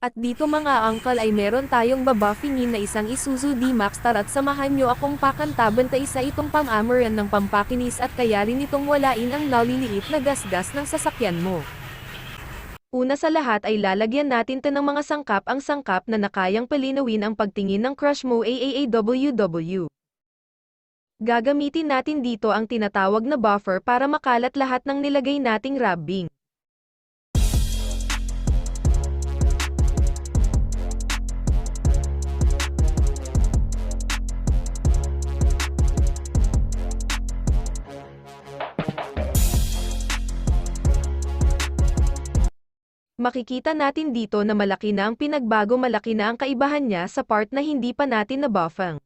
At dito mga uncle ay meron tayong babuffingin na isang Isuzu D-Max, tara't samahan nyo akong pakantaban ta isa itong pang-amoran ng pampakinis at kaya rin itong walain ang naliliit na gasgas ng sasakyan mo. Una sa lahat ay lalagyan natin ta ng mga sangkap, ang sangkap na nakayang palinawin ang pagtingin ng crush mo AAAWW. Gagamitin natin dito ang tinatawag na buffer para makalat lahat ng nilagay nating rubbing. Makikita natin dito na malaki na ang pinagbago, malaki na ang kaibahan niya sa part na hindi pa natin nabuffang.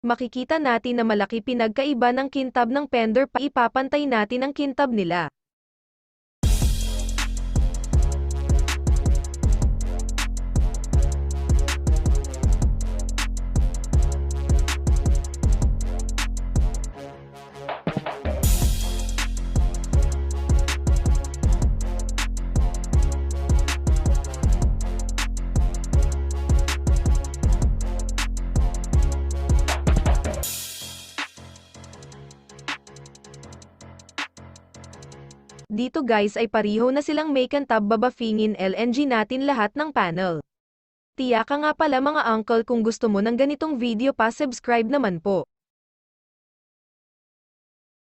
Makikita natin na malaki pinagkaiba ng kintab ng fender, pa ipapantay natin ang kintab nila. Dito guys ay pariho na silang may kantab, babafingin LNG natin lahat ng panel. Tiyaka nga pala mga uncle, kung gusto mo ng ganitong video pa, subscribe naman po.